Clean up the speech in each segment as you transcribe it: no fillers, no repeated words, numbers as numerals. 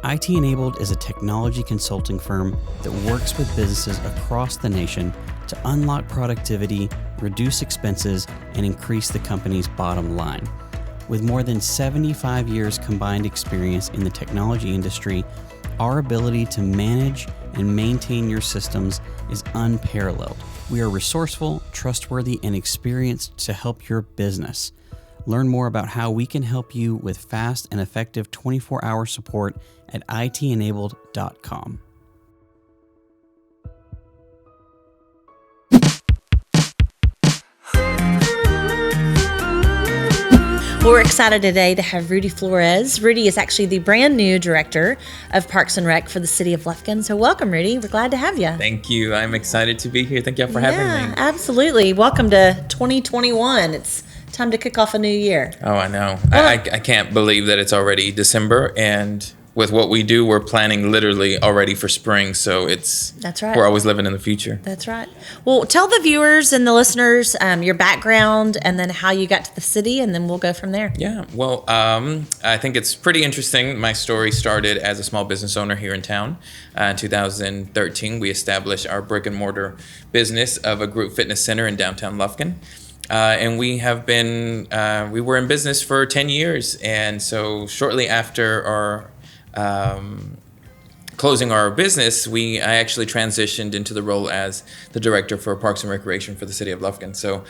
IT Enabled is a technology consulting firm that works with businesses across the nation to unlock productivity, reduce expenses, and increase the company's bottom line. With more than 75 years combined experience in the technology industry, our ability to manage and maintain your systems is unparalleled. We are resourceful, trustworthy, and experienced to help your business. Learn more about how we can help you with fast and effective 24-hour support at itenabled.com. We're excited today to have Rudy Flores. Rudy is actually the brand new director of Parks and Rec for the city of Lufkin. So welcome, Rudy. We're glad to have you. Thank you. I'm excited to be here. Thank you for having me. Absolutely. Welcome to 2021. It's time to kick off a new year. Oh, I know. I can't believe that it's already December, and with what we do, we're planning literally already for spring. So that's right. We're always living in the future. That's right. Well, tell the viewers and the listeners your background and then how you got to the city, and then we'll go from there. Yeah. Well, I think it's pretty interesting. My story started as a small business owner here in town. In 2013, we established our brick and mortar business of a group fitness center in downtown Lufkin. And we were in business for 10 years. And so shortly after our closing our business, I actually transitioned into the role as the director for Parks and Recreation for the city of Lufkin. So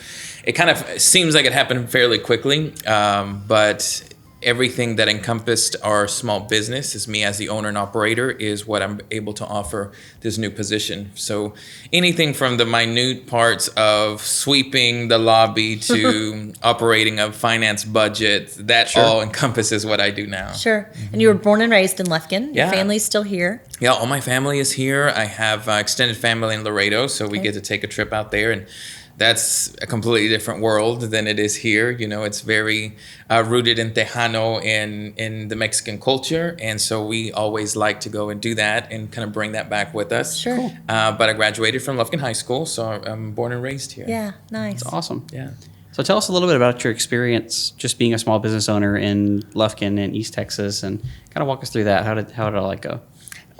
it kind of seems like it happened fairly quickly, but everything that encompassed our small business as me as the owner and operator is what I'm able to offer this new position. So anything from the minute parts of sweeping the lobby to operating a finance budget, that all encompasses what I do now. Sure. And you were born and raised in Lufkin. Your Yeah. family's still here. Yeah, all my family is here. I have extended family in Laredo, so we get to take a trip out there, and that's a completely different world than it is here. You know, it's very rooted in Tejano in the Mexican culture. And so we always like to go and do that and kind of bring that back with us. Sure. Cool. But I graduated from Lufkin High School, so I'm born and raised here. Yeah, nice. That's awesome. Yeah. So tell us a little bit about your experience just being a small business owner in Lufkin and East Texas, and kind of walk us through that. How did all that go?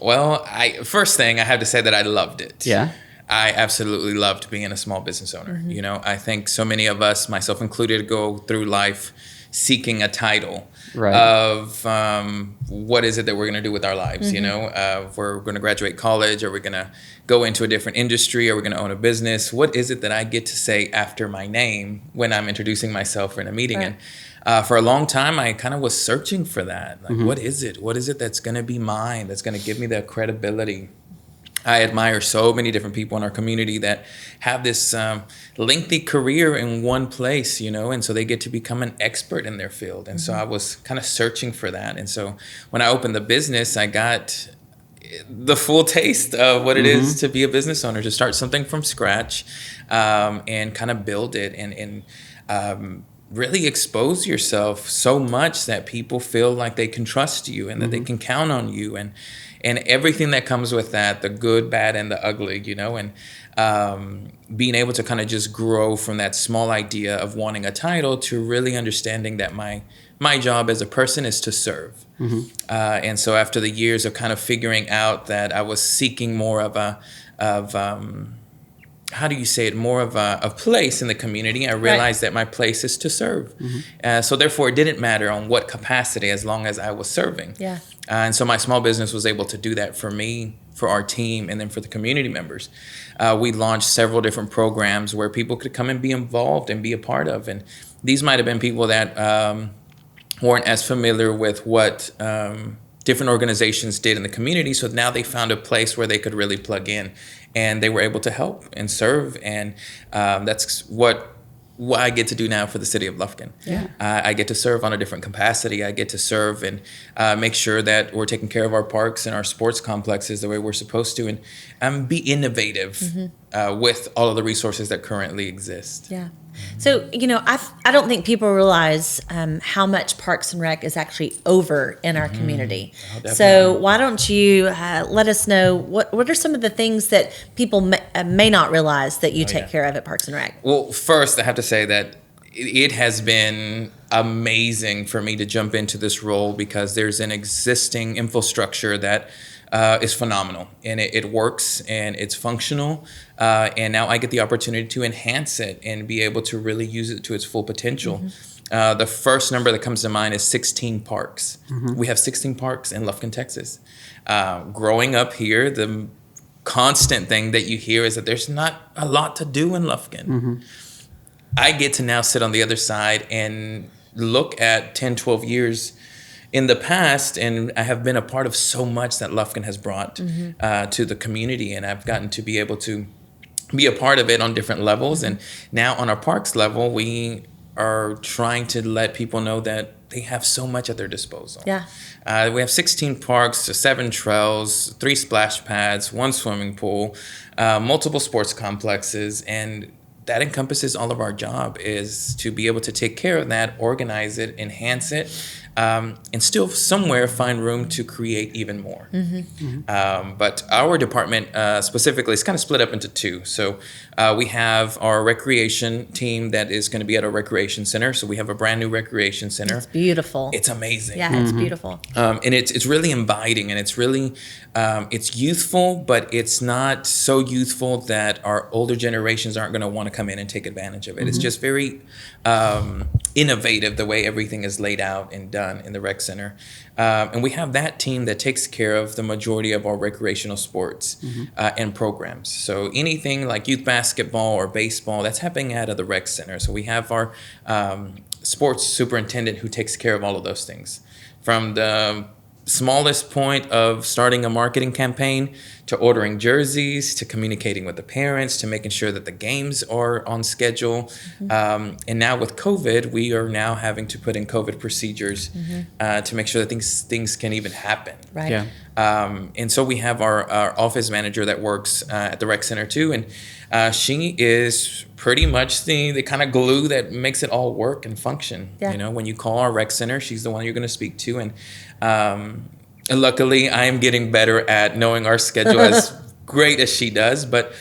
Well, first thing I have to say that I loved it. Yeah. I absolutely loved being a small business owner. Mm-hmm. You know, I think so many of us, myself included, go through life seeking a title of what is it that we're going to do with our lives. Mm-hmm. You know, if we're going to graduate college, or we're going to go into a different industry, or we're going to own a business. What is it that I get to say after my name when I'm introducing myself in a meeting? Right. And for a long time, I kind of was searching for that. Like, what is it? What is it that's going to be mine? That's going to give me that credibility? I admire so many different people in our community that have this lengthy career in one place, you know, and so they get to become an expert in their field. And so I was kind of searching for that. And so when I opened the business, I got the full taste of what it is to be a business owner, to start something from scratch and kind of build it and really expose yourself so much that people feel like they can trust you and that they can count on you, and everything that comes with that, the good, bad, and the ugly, you know, and being able to kind of just grow from that small idea of wanting a title to really understanding that my job as a person is to serve. And so after the years of kind of figuring out that I was seeking more of how do you say it, more of a place in the community, I realized that my place is to serve. So therefore, it didn't matter on what capacity as long as I was serving. Yeah. And so my small business was able to do that for me, for our team, and then for the community members. We launched several different programs where people could come and be involved and be a part of. And these might have been people that weren't as familiar with what different organizations did in the community. So now they found a place where they could really plug in, and they were able to help and serve. And that's what I get to do now for the city of Lufkin. Yeah. I get to serve on a different capacity. I get to serve and make sure that we're taking care of our parks and our sports complexes the way we're supposed to, and be innovative with all of the resources that currently exist. Yeah. So, you know, I don't think people realize how much Parks and Rec is actually over in our community. Oh, so why don't you let us know what are some of the things that people may not realize that you take care of at Parks and Rec? Well, first, I have to say that it has been amazing for me to jump into this role because there's an existing infrastructure that is phenomenal, and it works and it's functional. And now I get the opportunity to enhance it and be able to really use it to its full potential. The first number that comes to mind is 16 parks. We have 16 parks in Lufkin, Texas. Growing up here, the constant thing that you hear is that there's not a lot to do in Lufkin. I get to now sit on the other side and look at 10, 12 years in the past, and I have been a part of so much that Lufkin has brought to the community, and I've gotten to be able to be a part of it on different levels. And now on our parks level, we are trying to let people know that they have so much at their disposal. Yeah. We have 16 parks, 7 trails, 3 splash pads, 1 swimming pool, multiple sports complexes, and that encompasses all of our job is to be able to take care of that, organize it, enhance it, and still somewhere find room to create even more. But our department specifically is kind of split up into 2. So we have our recreation team that is going to be at our recreation center. So we have a brand new recreation center. It's beautiful. It's amazing. Yeah, it's beautiful. And it's really inviting, and it's really it's youthful, but it's not so youthful that our older generations aren't going to want to come in and take advantage of it. It's just very innovative the way everything is laid out and done in the rec center. And we have that team that takes care of the majority of our recreational sports and programs. So anything like youth basketball or baseball, that's happening out of the rec center. So we have our sports superintendent who takes care of all of those things. From the smallest point of starting a marketing campaign to ordering jerseys, to communicating with the parents, to making sure that the games are on schedule. And now with COVID, we are now having to put in COVID procedures to make sure that things can even happen. Right. Yeah. And so we have our office manager that works at the rec center too. And she is pretty much the kind of glue that makes it all work and function. Yeah. You know, when you call our rec center, she's the one you're going to speak to. And luckily, I am getting better at knowing our schedule as great as she does. But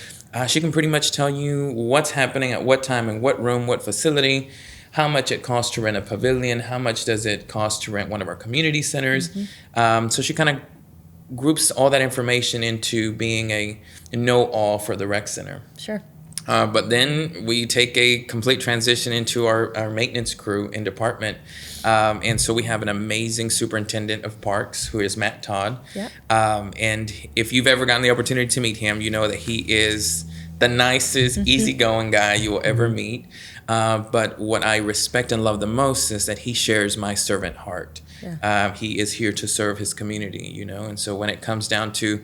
she can pretty much tell you what's happening at what time, in what room, what facility, how much it costs to rent a pavilion, how much does it cost to rent one of our community centers. So she kind of groups all that information into being a know-all for the rec center. Sure. But then we take a complete transition into our maintenance crew and department. And so we have an amazing superintendent of parks who is Matt Todd. Yep. And if you've ever gotten the opportunity to meet him, you know that he is the nicest, easygoing guy you will ever meet. But what I respect and love the most is that he shares my servant heart. Yeah. He is here to serve his community, you know. And so when it comes down to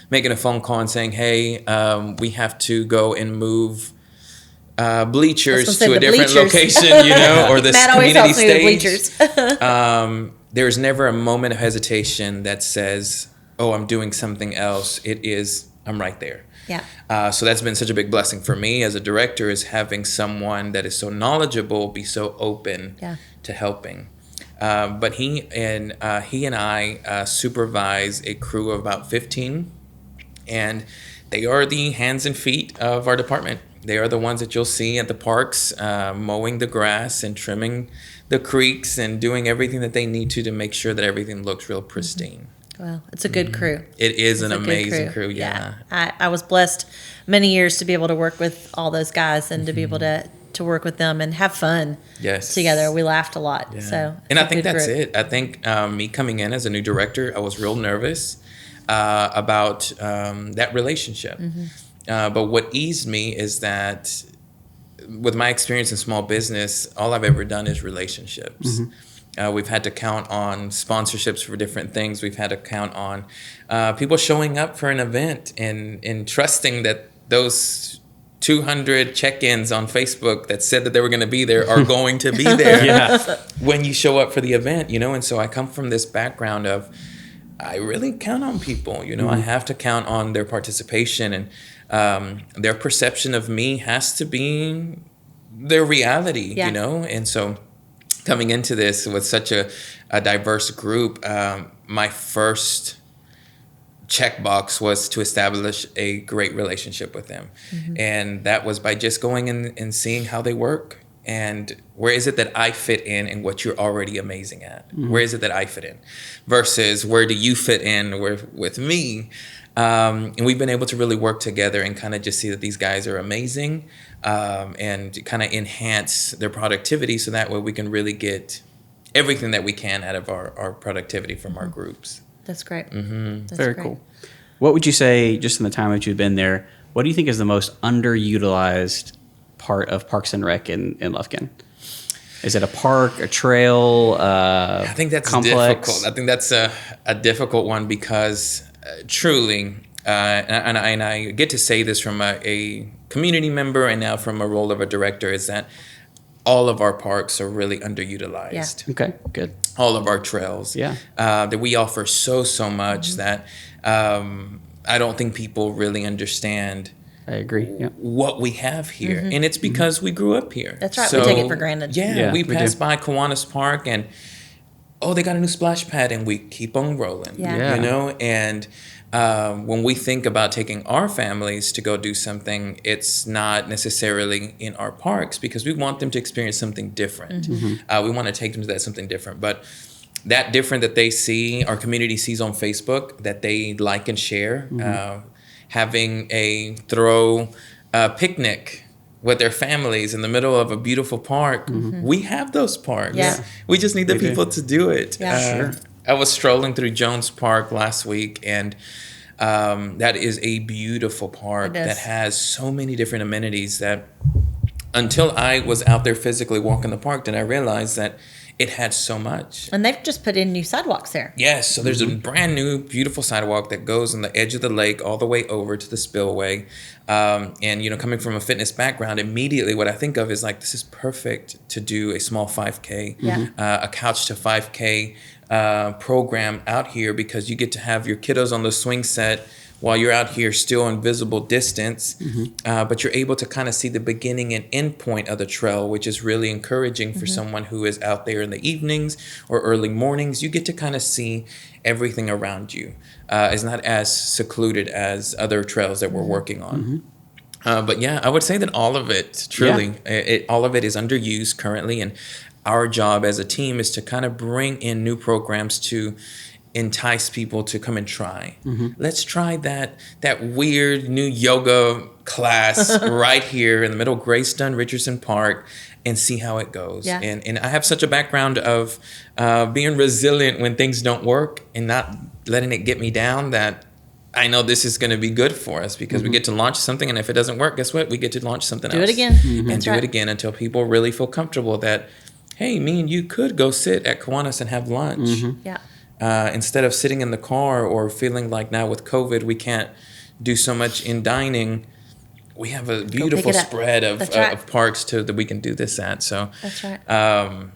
making a phone call and saying, hey, we have to go and move bleachers to a different location, you know, or this Matt community always helps me stage. with bleachers. There's never a moment of hesitation that says, oh, I'm doing something else. It is, I'm right there. Yeah. So that's been such a big blessing for me as a director, is having someone that is so knowledgeable, be so open to helping. But he and I supervise a crew of about 15, and they are the hands and feet of our department. They are the ones that you'll see at the parks, mowing the grass and trimming the creeks and doing everything that they need to make sure that everything looks real pristine. Well, it's a good crew. It is an amazing crew. Yeah. I was blessed many years to be able to work with all those guys and to be able to work with them and have fun together. We laughed a lot. Yeah. So, and I think that's it. I think me coming in as a new director, I was real nervous about that relationship. But what eased me is that with my experience in small business, all I've ever done is relationships. We've had to count on sponsorships for different things. We've had to count on people showing up for an event and trusting that those 200 check-ins on Facebook that said that they were going to be there are going to be there when you show up for the event, you know? And so I come from this background of, I really count on people, you know? I have to count on their participation, and their perception of me has to be their reality, you know? And so coming into this with such a diverse group, my first checkbox was to establish a great relationship with them. And that was by just going in and seeing how they work, and where is it that I fit in what you're already amazing at? Where is it that I fit in? Versus where do you fit in with me? And we've been able to really work together and kind of just see that these guys are amazing, and kind of enhance their productivity so that way we can really get everything that we can out of our productivity from our groups. That's great. That's very cool. What would you say, just in the time that you've been there, what do you think is the most underutilized part of Parks and Rec in Lufkin? Is it a park, a trail, I think that's complex? difficult. I think that's a difficult one because truly, and I get to say this from a community member and now from a role of a director, is that all of our parks are really underutilized. Yeah. Okay, good. All of our trails. Yeah. That we offer so much that I don't think people really understand. I agree. Yeah. What we have here. And it's because we grew up here. That's right. We take it for granted. Yeah, we pass by Kiwanis Park and, they got a new splash pad, and we keep on rolling. Yeah. You know? And when we think about taking our families to go do something, it's not necessarily in our parks because we want them to experience something different. We want to take them to that something different. But that different that they see, our community sees on Facebook, that they like and share, having a picnic with their families in the middle of a beautiful park. We have those parks. Yeah. We just need the people to do it. Yeah. Sure. I was strolling through Jones Park last week, and that is a beautiful park that has so many different amenities that until I was out there physically walking the park did I realize that it had so much. And they've just put in new sidewalks there. Yes, so there's a brand new, beautiful sidewalk that goes on the edge of the lake all the way over to the spillway. And, coming from a fitness background, immediately what I think of is like, this is perfect to do a small 5K, a couch to 5K program out here, because you get to have your kiddos on the swing set while you're out here still in visible distance, but you're able to kind of see the beginning and end point of the trail, which is really encouraging for someone who is out there in the evenings or early mornings. You get to kind of see everything around you. It's not as secluded as other trails that we're working on. But yeah, I would say that all of it, truly, all of it is underused currently. And our job as a team is to kind of bring in new programs to entice people to come and try. Let's try that weird new yoga class right here in the middle of Greystone Richardson Park and see how it goes. Yeah. And I have such a background of being resilient when things don't work and not letting it get me down, that I know this is going to be good for us because we get to launch something, and if it doesn't work, guess what? We get to launch something else. Do it again. And do it again until people really feel comfortable that, hey, me and you could go sit at Kiwanis and have lunch. Yeah. Instead of sitting in the car or feeling like now with COVID we can't do so much in dining, we have a beautiful spread of parks that we can do this at. So that's right.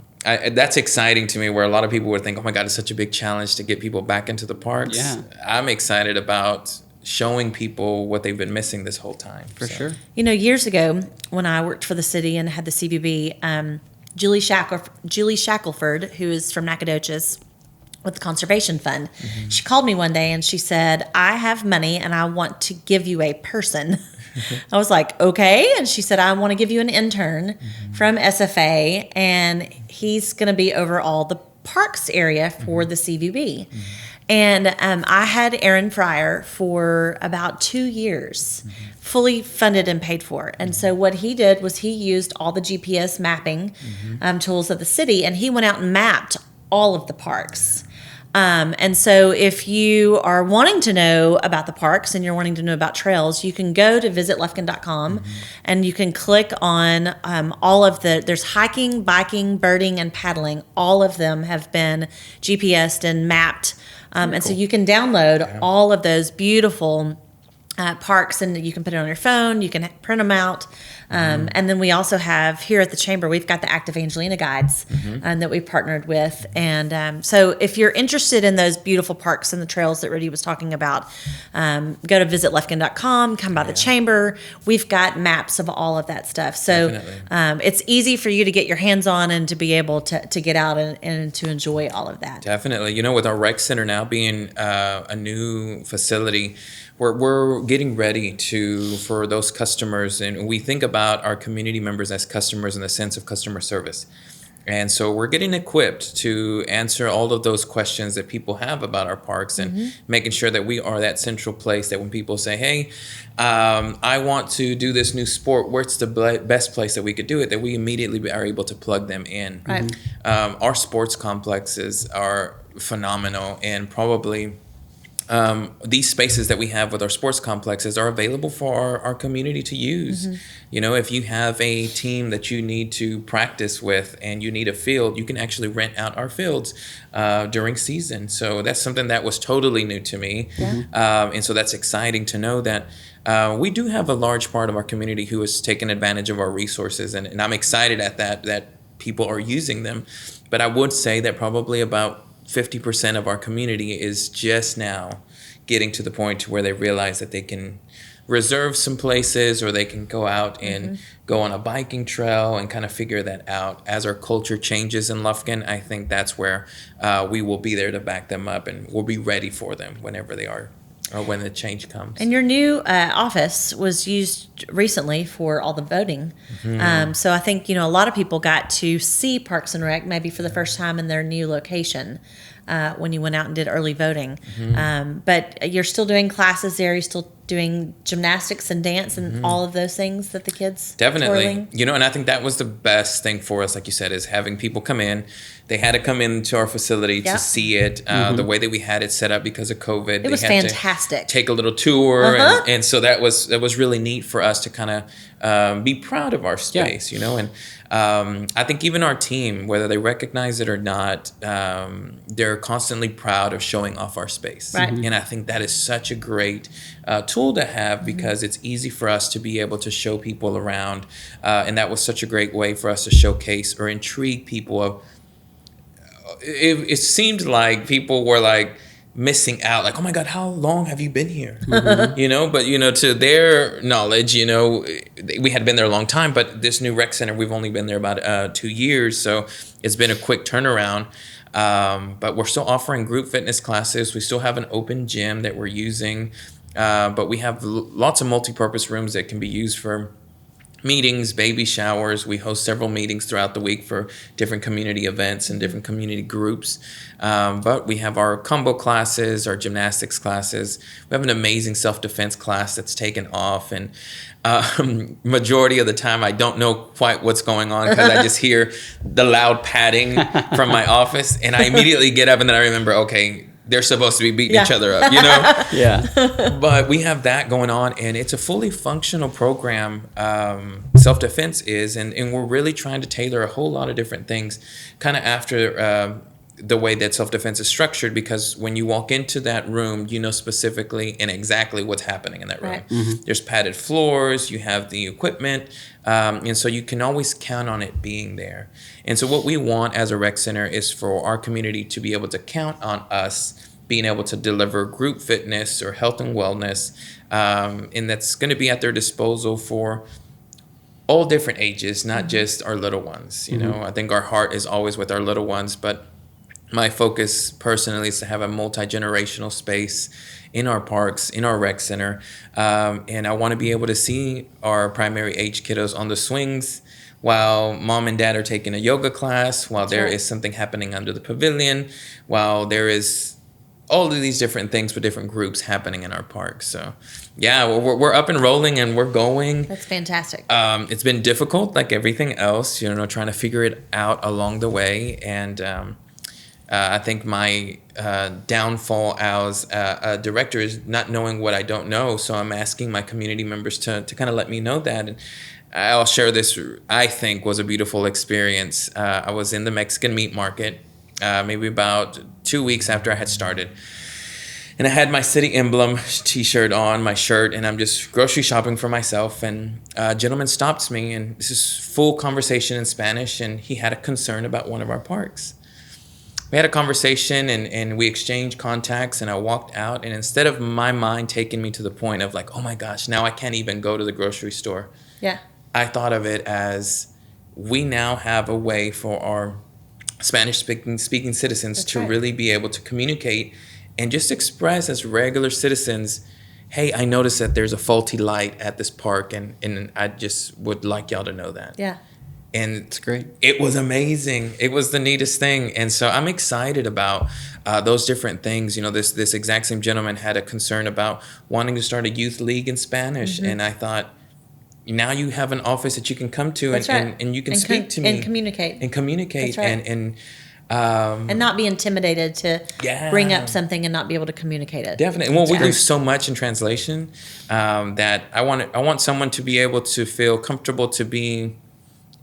That's exciting to me, where a lot of people would think, oh my God, it's such a big challenge to get people back into the parks. Yeah. I'm excited about showing people what they've been missing this whole time. For sure. Years ago when I worked for the city and had the CVB, Julie Shackelford, who is from Nacogdoches, with the Conservation Fund. She called me one day and she said, I have money and I want to give you a person. I was like, okay. And she said, I want to give you an intern from SFA, and he's going to be over all the parks area for the CVB. And I had Aaron Fryer for about 2 years, fully funded and paid for. And so what he did was he used all the GPS mapping tools of the city, and he went out and mapped all of the parks. And so if you are wanting to know about the parks and you're wanting to know about trails, you can go to visitlufkin.com and you can click on all of there's hiking, biking, birding, and paddling. All of them have been GPSed and mapped. And so you can download all of those beautiful parks, and you can put it on your phone. You can print them out. And then we also have here at the Chamber, we've got the Active Angelina guides that we partnered with. And so if you're interested in those beautiful parks and the trails that Rudy was talking about, go to visitlufkin.com, come by the Chamber. We've got maps of all of that stuff. So it's easy for you to get your hands on and to be able to get out and to enjoy all of that. Definitely. With our rec center now being a new facility, we're getting ready for those customers, and we think about our community members as customers in the sense of customer service. And so we're getting equipped to answer all of those questions that people have about our parks, and making sure that we are that central place that when people say, hey, I want to do this new sport, where's the best place that we could do it, that we immediately are able to plug them in. Right. Our sports complexes are phenomenal, and probably these spaces that we have with our sports complexes are available for our community to use. You know, if you have a team that you need to practice with and you need a field, you can actually rent out our fields during season. So that's something that was totally new to me. And so that's exciting to know that we do have a large part of our community who is taking advantage of our resources. And I'm excited at that people are using them. But I would say that probably about 50% of our community is just now getting to the point where they realize that they can reserve some places, or they can go out and go on a biking trail and kind of figure that out. As our culture changes in Lufkin, I think that's where we will be there to back them up, and we'll be ready for them whenever they are, or when the change comes. And your new office was used recently for all the voting. So I think, a lot of people got to see Parks and Rec maybe for the first time in their new location when you went out and did early voting. But you're still doing classes there. You're still doing gymnastics and dance and all of those things that the kids Definitely. And I think that was the best thing for us, like you said, is having people come in. They had to come into our facility to see it, the way that we had it set up because of COVID. It was fantastic. Take a little tour, and so that was really neat for us to kind of be proud of our space, And I think even our team, whether they recognize it or not, they're constantly proud of showing off our space. Right. And I think that is such a great tool to have, because it's easy for us to be able to show people around, and that was such a great way for us to showcase or intrigue people of. It seemed like people were like missing out, like, oh my God, how long have you been here? But to their knowledge, we had been there a long time, but this new rec center, we've only been there about 2 years. So it's been a quick turnaround. But we're still offering group fitness classes. We still have an open gym that we're using. But we have lots of multi-purpose rooms that can be used for meetings, baby showers. We host several meetings throughout the week for different community events and different community groups. But we have our combo classes, our gymnastics classes. We have an amazing self-defense class that's taken off. And majority of the time, I don't know quite what's going on, because I just hear the loud padding from my office. And I immediately get up, and then I remember, okay, they're supposed to be beating each other up, But we have that going on, and it's a fully functional program. Self-defense is, and we're really trying to tailor a whole lot of different things kind of after the way that self-defense is structured, because when you walk into that room, you know specifically and exactly what's happening in that room. Right. There's padded floors, you have the equipment, and so you can always count on it being there. And so what we want as a rec center is for our community to be able to count on us being able to deliver group fitness or health and wellness, and that's going to be at their disposal for all different ages, not just our little ones. I think our heart is always with our little ones, but my focus personally is to have a multi-generational space in our parks, in our rec center, and I want to be able to see our primary age kiddos on the swings while mom and dad are taking a yoga class, while there is something happening under the pavilion, while there is all of these different things with different groups happening in our park. So, we're up and rolling, and we're going. That's fantastic. It's been difficult, like everything else, trying to figure it out along the way. And I think my downfall as a director is not knowing what I don't know. So I'm asking my community members to kind of let me know that. And I'll share this, I think, was a beautiful experience. I was in the Mexican meat market maybe about 2 weeks after I had started. And I had my city emblem T-shirt on, my shirt, and I'm just grocery shopping for myself. And a gentleman stops me, and this is full conversation in Spanish, and he had a concern about one of our parks. We had a conversation, and we exchanged contacts, and I walked out. And instead of my mind taking me to the point of like, oh my gosh, now I can't even go to the grocery store. Yeah. I thought of it as we now have a way for our Spanish-speaking citizens to really be able to communicate and just express as regular citizens, hey, I noticed that there's a faulty light at this park, and I just would like y'all to know that. Yeah. And It's great. It was amazing. It was the neatest thing. And so I'm excited about those different things. You know, this exact same gentleman had a concern about wanting to start a youth league in Spanish. And I thought, now you have an office that you can come to and you can speak to me. And communicate. That's right. And not be intimidated to bring up something and not be able to communicate it. Definitely. Well, we do so much in translation that I want someone to be able to feel comfortable to be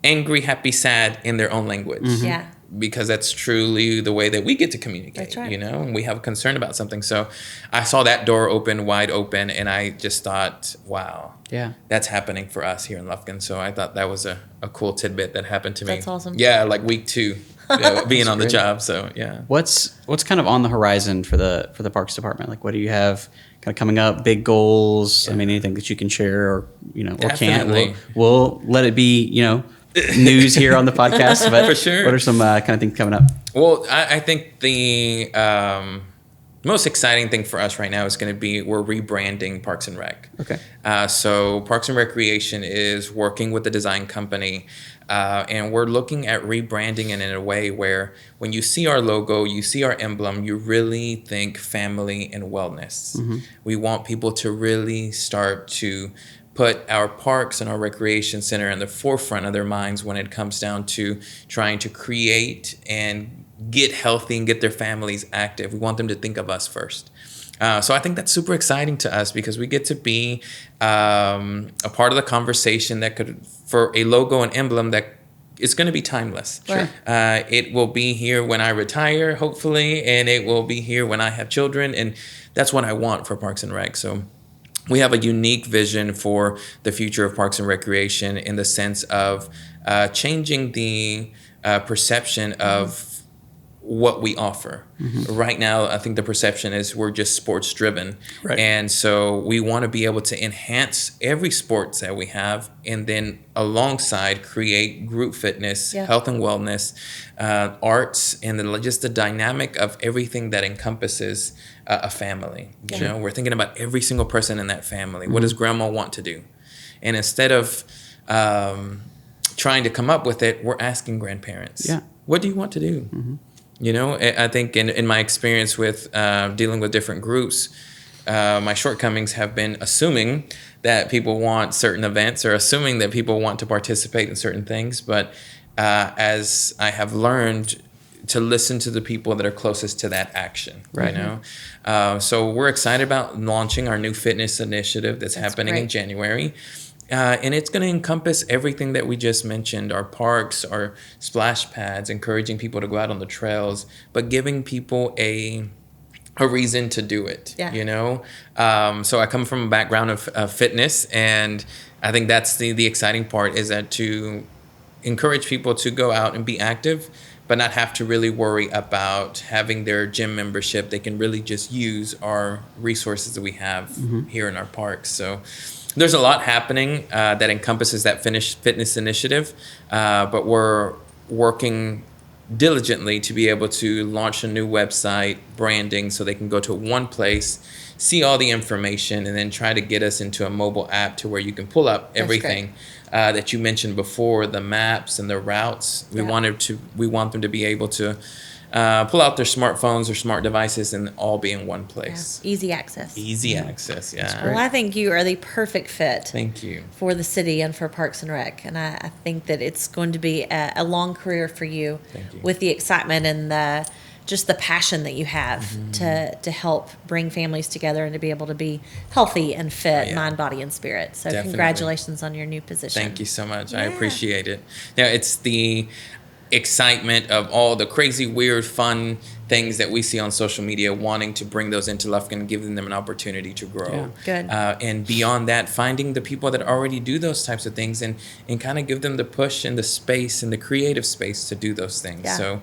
angry, happy, sad in their own language. Yeah. Because that's truly the way that we get to communicate, That's right. you know, and we have a concern about something. So I saw that door open, wide open, and I just thought, wow, that's happening for us here in Lufkin. So I thought that was a cool tidbit that happened to me. That's awesome. Yeah, like week 2, being on the job. So yeah. What's kind of on the horizon for the Parks Department? Like, what do you have kind of coming up? Big goals? I mean, anything that you can share, or or can't? We'll let it be, news here on the podcast. But for sure. What are some kind of things coming up? Well, I think the most exciting thing for us right now is going to be we're rebranding Parks and Rec. Okay. So Parks and Recreation is working with the design company, and we're looking at rebranding it in a way where when you see our logo, you see our emblem, you really think family and wellness. We want people to really start to put our parks and our recreation center in the forefront of their minds when it comes down to trying to create and get healthy and get their families active. We want them to think of us first. So I think that's super exciting to us because we get to be a part of the conversation that could, for a logo and emblem that it's going to be timeless. Sure. It will be here when I retire, hopefully, and it will be here when I have children. And that's what I want for Parks and Rec. So we have a unique vision for the future of Parks and Recreation in the sense of changing the perception of what we offer. Right now, I think the perception is we're just sports driven. Right. And so we want to be able to enhance every sports that we have and then alongside create group fitness, health and wellness, arts, and then just the dynamic of everything that encompasses a family. You know, we're thinking about every single person in that family. What does grandma want to do? And instead of trying to come up with it, we're asking grandparents, what do you want to do? You know, I think in my experience with dealing with different groups, my shortcomings have been assuming that people want certain events or assuming that people want to participate in certain things. But as I have learned to listen to the people that are closest to that action, you know? So we're excited about launching our new fitness initiative that's happening in January. And it's going to encompass everything that we just mentioned, our parks, our splash pads, encouraging people to go out on the trails, but giving people a reason to do it, you know? So I come from a background of fitness, and I think that's the exciting part is that to encourage people to go out and be active, but not have to really worry about having their gym membership. They can really just use our resources that we have here in our parks. So there's a lot happening that encompasses that fitness initiative, but we're working diligently to be able to launch a new website, branding, so they can go to one place, see all the information, and then try to get us into a mobile app to where you can pull up everything that you mentioned before, the maps and the routes. We want them to be able to pull out their smartphones or smart devices and all be in one place. Easy access. Easy access, Well, I think you are the perfect fit. Thank you. For the city and for Parks and Rec. And I think that it's going to be a long career for you, with the excitement and just the passion that you have to help bring families together and to be able to be healthy and fit, mind, body, and spirit. So congratulations on your new position. Thank you so much. I appreciate it. Yeah, it's the excitement of all the crazy, weird, fun things that we see on social media, wanting to bring those into Lufkin and giving them an opportunity to grow. Good. And beyond that, finding the people that already do those types of things and kind of give them the push and the space and the creative space to do those things. So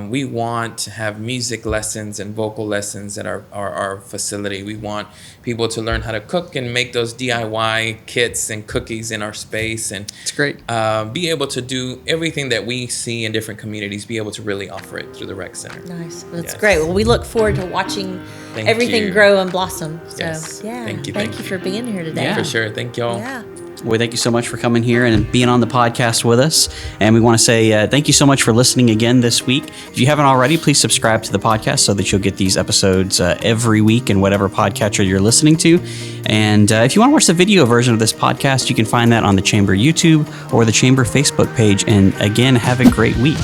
we want to have music lessons and vocal lessons at our facility. We want people to learn how to cook and make those DIY kits and cookies in our space. And it's great. Be able to do everything that we see in different communities, be able to really offer it through the rec center. Nice. Well, that's great. Well, we look forward to watching everything grow and blossom. So, Yes. yeah. Thank you for being here today. Yeah. For sure. Thank y'all. Yeah. Well, thank you so much for coming here and being on the podcast with us. And we want to say thank you so much for listening again this week. If you haven't already, please subscribe to the podcast so that you'll get these episodes every week in whatever podcatcher you're listening to. And if you want to watch the video version of this podcast, you can find that on the Chamber YouTube or the Chamber Facebook page. And again, have a great week.